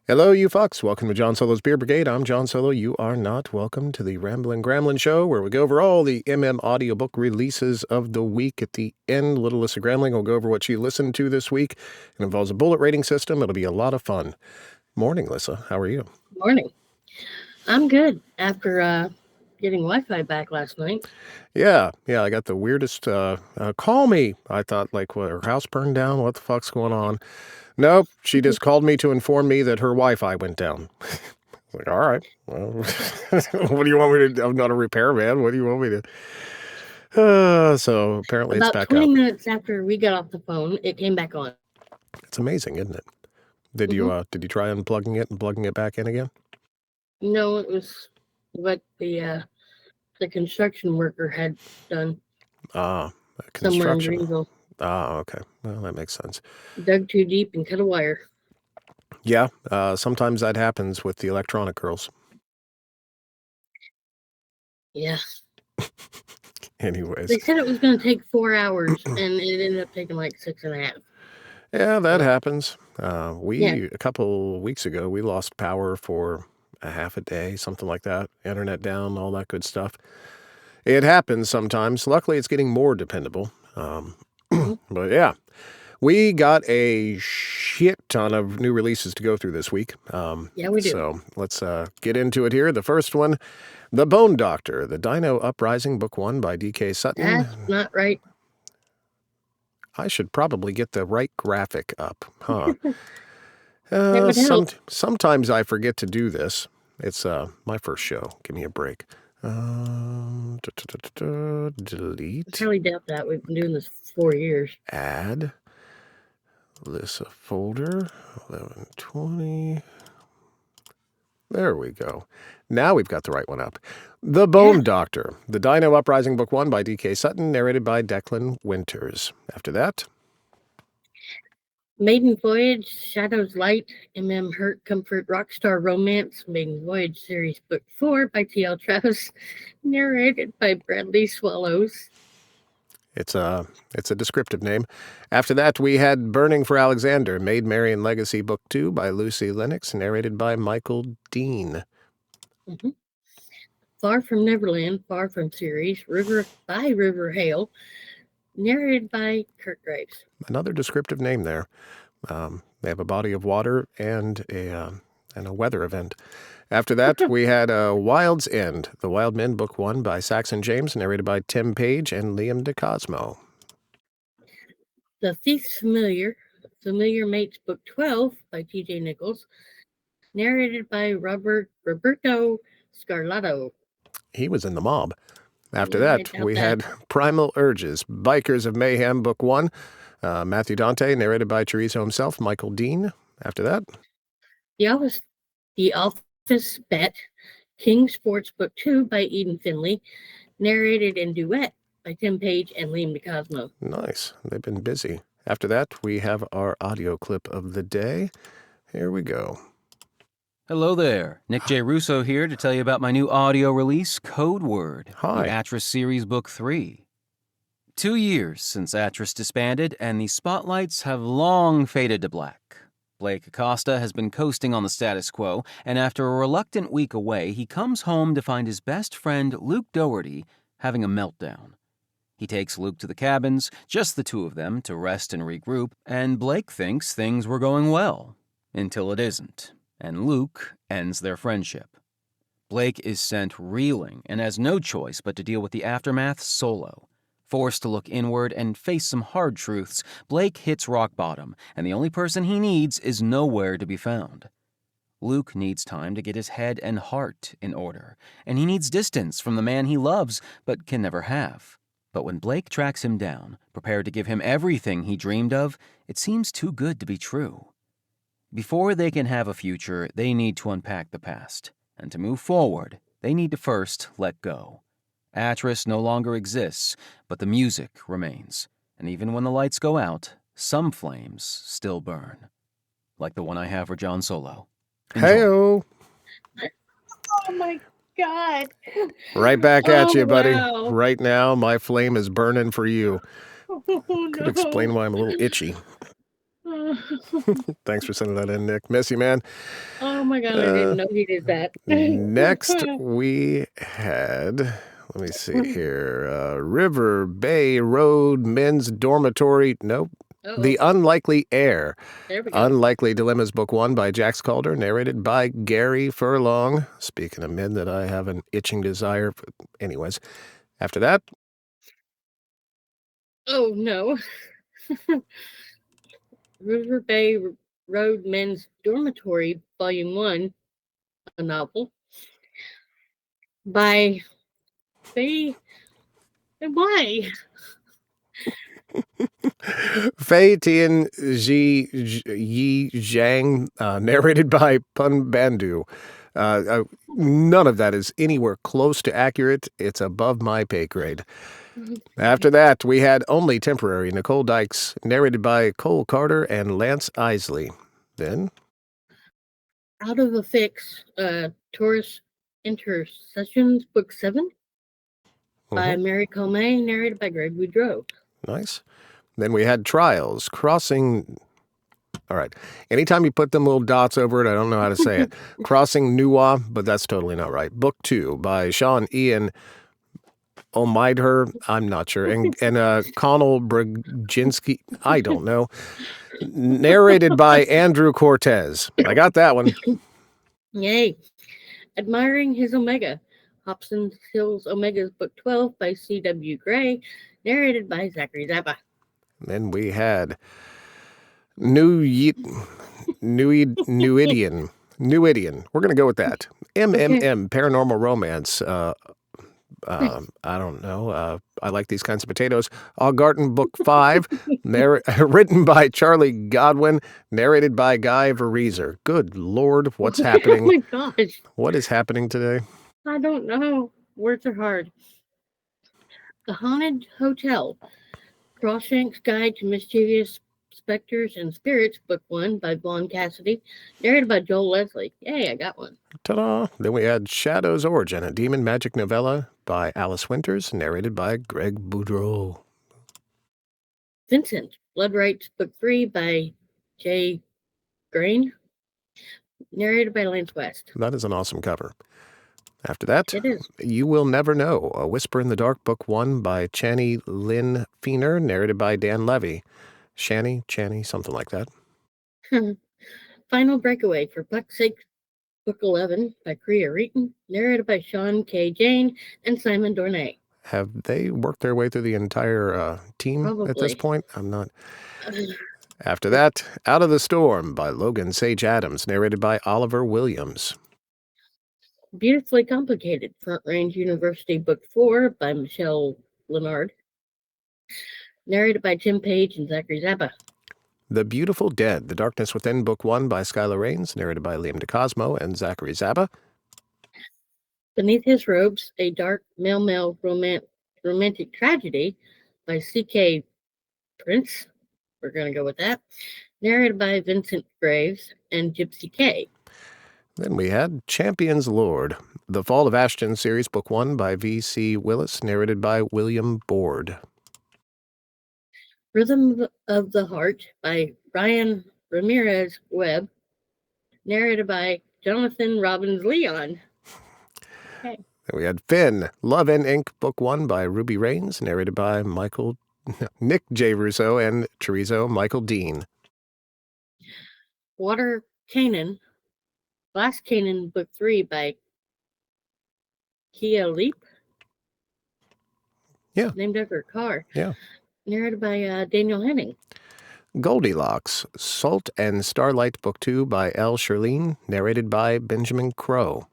Hello, you fucks. Welcome to John Solo's Beer Brigade. I'm John Solo. You are not welcome to the Ramblin Gramling show, where we go over all the audiobook releases of the week. At the end, little Lissa Gramling will go over what she listened to this week. It involves a bullet rating system. It'll be a lot of fun. Morning, Lissa. How are you? Morning. I'm good after getting Wi-Fi back last night. Yeah, I got the weirdest, call me. I thought, like, what, her house burned down? What the fuck's going on? Nope, she just called me to inform me that her Wi-Fi went down. Like, all right, well, what do you want me to do? I'm not a repairman. What do you want me to? So apparently it's About back 20 up. minutes after we got off the phone, it came back on. It's amazing, isn't it? Did you try unplugging it and plugging it back in again? No, it was what the construction worker had done. Construction. Somewhere in Greenville. Okay. Well, that makes sense. Dug too deep and cut a wire. Yeah, sometimes that happens with the electronic girls. Yeah. Anyways. They said it was going to take 4 hours, and it ended up taking like 6.5. Yeah, that happens. A couple weeks ago, we lost power for a half a day, something like that. Internet down, all that good stuff. It happens sometimes. Luckily, it's getting more dependable. But yeah, we got a shit ton of new releases to go through this week. Yeah, we do. So let's get into it here. The first one, The Bone Doctor, The Dino Uprising, Book 1 by D.K. Sutton. That's not right. I should probably get the right graphic up, huh? That would help. Sometimes I forget to do this. It's my first show. Give me a break. Delete. I totally doubt that. We've been doing this for 4 years. Add. Lissa folder. 1120. There we go. Now we've got the right one up. The Bone Doctor, The Dino Uprising, Book 1 by D.K. Sutton, narrated by Declan Winters. After that, Maiden Voyage, Shadow's Light, M.M. Hurt Comfort, Rockstar Romance, Maiden Voyage Series Book 4 by T.L. Travis, narrated by Bradley Swallows. It's a descriptive name. After that, we had Burning for Alexander, Maid Marian Legacy Book 2 by Lucy Lennox, narrated by Michael Dean. Far from Neverland, Far from Series, River Hale, narrated by Kurt Graves. Another descriptive name there. They have a body of water and a weather event. After that, we had Wild's End, The Wild Men, Book 1 by Saxon James, narrated by Tim Page and Liam DeCosmo. The Thief's Familiar Mates, Book 12 by T.J. Nichols, narrated by Roberto Scarlato. He was in The Mob. After that, we had Primal Urges, Bikers of Mayhem, Book 1, Matthew Dante, narrated by Chorizo himself, Michael Dean. After that, The Office Bet, King Sports Book 2 by Eden Finley, narrated in duet by Tim Page and Liam DeCosmo. Nice. They've been busy. After that, we have our audio clip of the day. Here we go. Hello there. Nick J. Russo here to tell you about my new audio release, Code Word, Hi. the Atris Series Book 3. 2 years since Atris disbanded, and the spotlights have long faded to black. Blake Acosta has been coasting on the status quo, and after a reluctant week away, he comes home to find his best friend, Luke Doherty, having a meltdown. He takes Luke to the cabins, just the two of them, to rest and regroup, and Blake thinks things were going well, until it isn't, and Luke ends their friendship. Blake is sent reeling and has no choice but to deal with the aftermath solo. Forced to look inward and face some hard truths, Blake hits rock bottom, and the only person he needs is nowhere to be found. Luke needs time to get his head and heart in order, and he needs distance from the man he loves but can never have. But when Blake tracks him down, prepared to give him everything he dreamed of, it seems too good to be true. Before they can have a future, they need to unpack the past, and to move forward, they need to first let go. Atris no longer exists, but the music remains, and even when the lights go out, some flames still burn. Like the one I have for John Solo. Hey-o! Oh my God. Right back at you, buddy. Wow. Right now, my flame is burning for you. Oh, no. Could explain why I'm a little itchy. Thanks for sending that in, Nick. Miss you, man. Oh my God, I didn't know he did that. Next, we had, let me see here, River Bay Road Men's Dormitory. Nope. The Unlikely Heir. There we go. Unlikely Dilemmas, Book 1 by Jax Calder, narrated by Gary Furlong. Speaking of men that I have an itching desire for. Anyways, after that. Oh, no. River Bay Road Men's Dormitory, Volume 1, a novel by Faye. Why? Fei Tian Yi Zhang, narrated by Pun Bandu. None of that is anywhere close to accurate. It's above my pay grade. After that, we had Only Temporary, Nicole Dykes, narrated by Cole Carter and Lance Isley. Then, Out of a Fix, Taurus Intercessions, Book 7 by Mary Comey, narrated by Greg Boudreau. Nice. Then we had Trials, Crossing. All right. Anytime you put them little dots over it, I don't know how to say it. Crossing Nuwa, but that's totally not right. Book 2 by Sean Ian Omeidher, I'm not sure, and Connell Brzezinski, I don't know. Narrated by Andrew Cortez. I got that one. Yay. Admiring His Omega, Hobson Hills Omega's Book 12 by C.W. Gray, narrated by Zachary Zappa. Then we had Newidian. We're going to go with that. MMM, Paranormal Romance. I don't know. I like these kinds of potatoes. Augarten Book 5, written by Charlie Godwin, narrated by Guy Verreeser. Good Lord, what's happening? Oh my gosh. What is happening today? I don't know. Words are hard. The Haunted Hotel, Crawshank's Guide to Mischievous Specters and Spirits, Book 1 by Vaughn Cassidy, narrated by Joel Leslie. Yay, I got one. Ta-da! Then we had Shadow's Origin, a demon magic novella by Alice Winters, narrated by Greg Boudreau. Vincent, Blood Rights, Book 3 by Jay Grain, narrated by Lance West. That is an awesome cover. After that, it is. You Will Never Know, A Whisper in the Dark, Book 1 by Channy Lynn Feener, narrated by Dan Levy. Channy, something like that. Final Breakaway for Buck's Sake, Book 11 by Kriya Reeton, narrated by Sean K. Jane and Simon Dornay. Have they worked their way through the entire team Probably. At this point? I'm not. After that, Out of the Storm by Logan Sage Adams, narrated by Oliver Williams. Beautifully Complicated, Front Range University, Book 4 by Michelle Leonard, narrated by Tim Page and Zachary Zappa. The Beautiful Dead, The Darkness Within, Book 1 by Skylar Rains, narrated by Liam DeCosmo and Zachary Zappa. Beneath His Robes, A Dark Male Romantic Tragedy by C.K. Prince. We're going to go with that. Narrated by Vincent Graves and Gypsy K. Then we had Champion's Lord, The Fall of Ashton series, Book 1 by V.C. Willis, narrated by William Board. Rhythm of the Heart by Ryan Ramirez Webb, narrated by Jonathan Robbins Leon. Okay. Then we had Finn, Love and Ink, Book 1 by Ruby Rains, narrated by Nick J. Russo and Chorizo Michael Dean. Water Canaan, Glass Canaan, Book 3 by Kia Leap. Yeah. Named after a car. Yeah. Narrated by Daniel Henning. Goldilocks, Salt and Starlight, Book 2 by L. Shirlene, narrated by Benjamin Crow.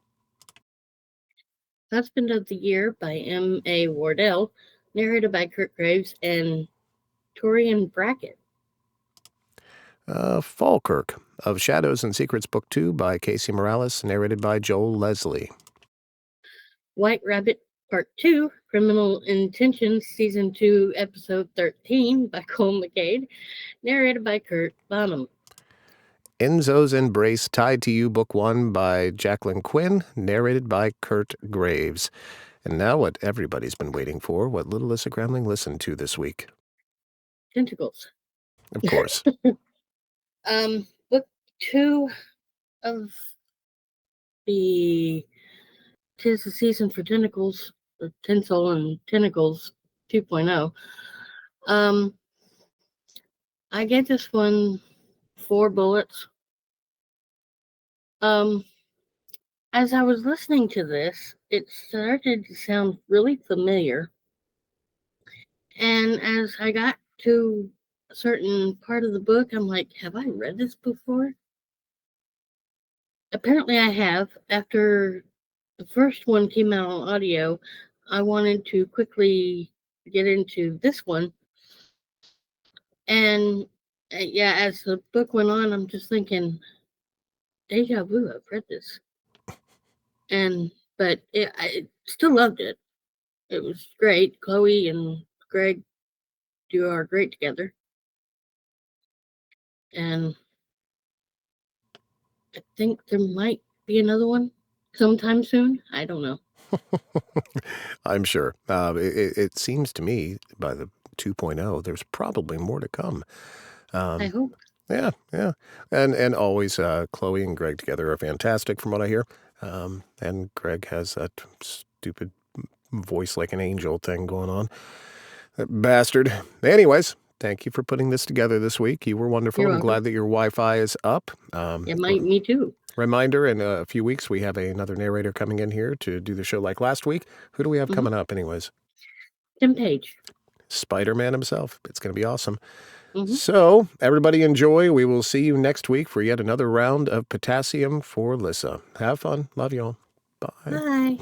Husband of the Year by M.A. Wardell, narrated by Kurt Graves and Torian Brackett. Falkirk, Of Shadows and Secrets, Book 2 by Casey Morales, narrated by Joel Leslie. White Rabbit, Part 2, Criminal Intentions, Season 2, Episode 13 by Cole McCade, narrated by Kurt Bonham. Enzo's Embrace, Tied to You, Book 1 by Jacqueline Quinn, narrated by Kurt Graves. And now what everybody's been waiting for, what little Alyssa Gramling listened to this week. Tentacles. Of course. Book 2 of the "'Tis the Season for Tentacles," or Tinsel and Tentacles 2.0. I gave this one 4 bullets. As I was listening to this, it started to sound really familiar. And as I got to a certain part of the book, I'm like, have I read this before? Apparently I have. After the first one came out on audio, I wanted to quickly get into this one. And yeah, as the book went on, I'm just thinking, deja vu, I've read this. But I still loved it. It was great. Chloe and Greg are great together. And I think there might be another one sometime soon. I don't know. I'm sure. It seems to me by the 2.0, there's probably more to come. I hope. Yeah. And always Chloe and Greg together are fantastic from what I hear. And Greg has that stupid voice like an angel thing going on. That bastard. Anyways, thank you for putting this together this week. You were wonderful. You're I'm welcome. glad that your Wi-Fi is up. Me too. Reminder, in a few weeks, we have another narrator coming in here to do the show like last week. Who do we have coming up anyways? Tim Page. Spider-Man himself. It's going to be awesome. Mm-hmm. So, everybody enjoy. We will see you next week for yet another round of Potassium for Lissa. Have fun. Love you all. Bye. Bye.